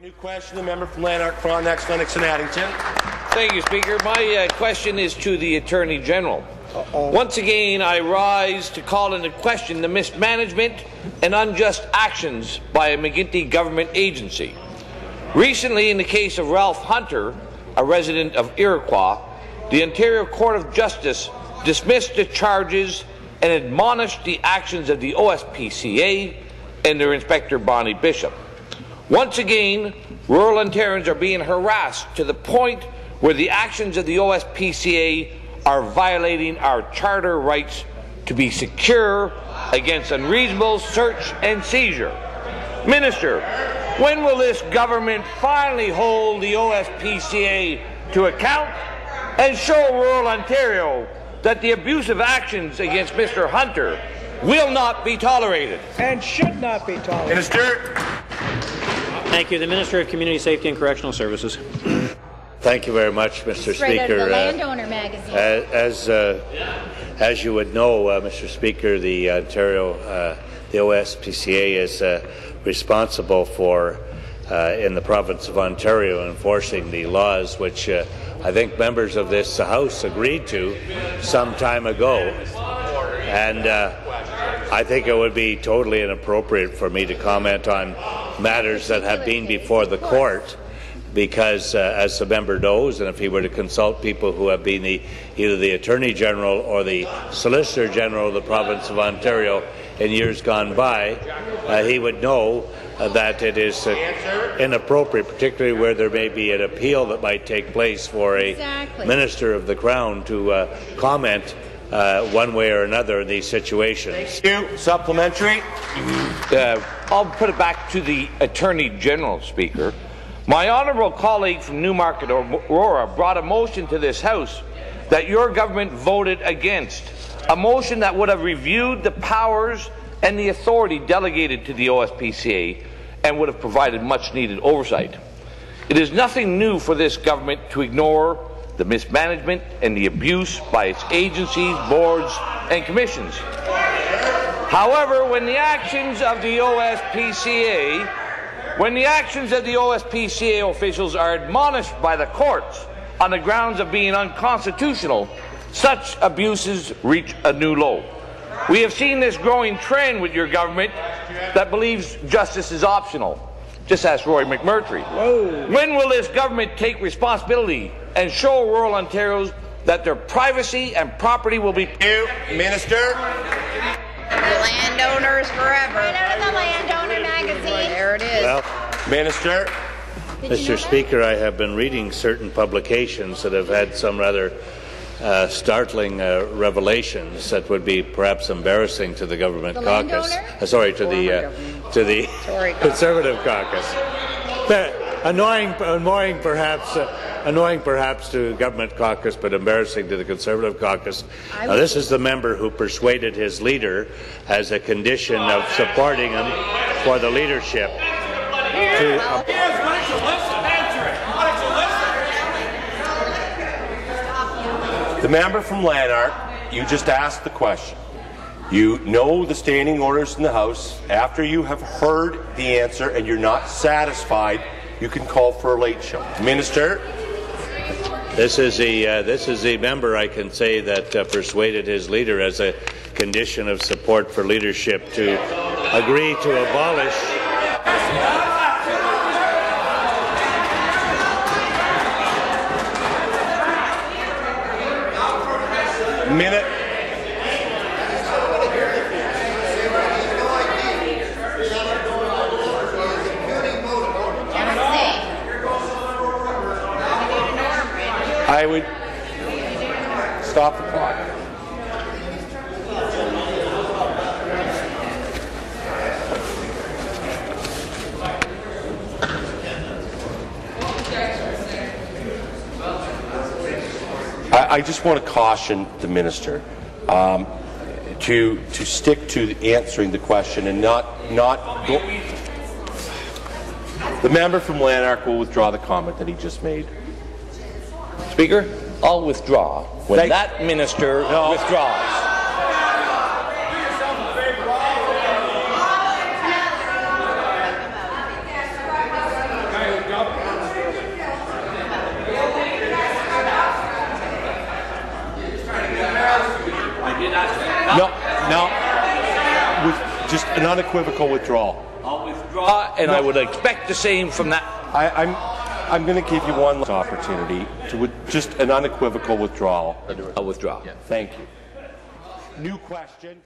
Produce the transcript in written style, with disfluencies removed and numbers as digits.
New question, the member from Lanark, Frontenac, Lennox and Addington. Thank you, Speaker. My question is to the Attorney General. Once again, I rise to call into question the mismanagement and unjust actions by a McGuinty government agency. Recently, in the case of Ralph Hunter, a resident of Iroquois, the Ontario Court of Justice dismissed the charges and admonished the actions of the OSPCA and their inspector, Bonnie Bishop. Once again, rural Ontarians are being harassed to the point where the actions of the OSPCA are violating our charter rights to be secure against unreasonable search and seizure. Minister, when will this government finally hold the OSPCA to account and show rural Ontario that the abusive actions against Mr. Hunter will not be tolerated? And should not be tolerated. Minister. Thank you. The Minister of Community Safety and Correctional Services. Thank you very much, Mr. Straight Speaker. Out of the Landowner magazine. As you would know, Mr. Speaker, the OSPCA is responsible for, in the province of Ontario, enforcing the laws which I think members of this House agreed to some time ago. And I think it would be totally inappropriate for me to comment on matters that have been before the court, because, as the member knows, and if he were to consult people who have been either the Attorney General or the Solicitor General of the province of Ontario in years gone by, he would know that it is inappropriate, particularly where there may be an appeal that might take place, for a Minister of the Crown to comment one way or another in these situations. Thank you. Supplementary. I'll put it back to the Attorney General, Speaker. My honourable colleague from Newmarket, Aurora, brought a motion to this House that your government voted against, a motion that would have reviewed the powers and the authority delegated to the OSPCA and would have provided much-needed oversight. It is nothing new for this government to ignore the mismanagement and the abuse by its agencies, boards and commissions. However, when the actions of the OSPCA officials are admonished by the courts on the grounds of being unconstitutional, such abuses reach a new low. We have seen this growing trend with your government that believes justice is optional. Just ask Roy McMurtry. Whoa. When will this government take responsibility and show rural Ontarians that their privacy and property will be... Minister. Landowners forever. Right out of the Landowner magazine. There it is. Well, Minister. Mr. Speaker, I have been reading certain publications that have had some rather startling revelations that would be perhaps embarrassing to the government caucus. Sorry, to the Conservative caucus. Annoying perhaps to government caucus, but embarrassing to the Conservative caucus. Now, this is the member who persuaded his leader, as a condition of supporting him for the leadership, The member from Lanark, you just asked the question. You know the standing orders in the House. After you have heard the answer and you're not satisfied, you can call for a late show. Minister. This is the member, I can say, that persuaded his leader, as a condition of support for leadership, to agree to abolish. Minute. I would stop the clock. I just want to caution the minister to stick to answering the question and not go. The member from Lanark will withdraw the comment that he just made. Speaker, I'll withdraw when that minister withdraws. No. With just an unequivocal withdrawal. I'll withdraw, and I would expect the same from that. I'm going to give you one last opportunity to just an unequivocal withdrawal. I'll withdraw. Thank you. New question.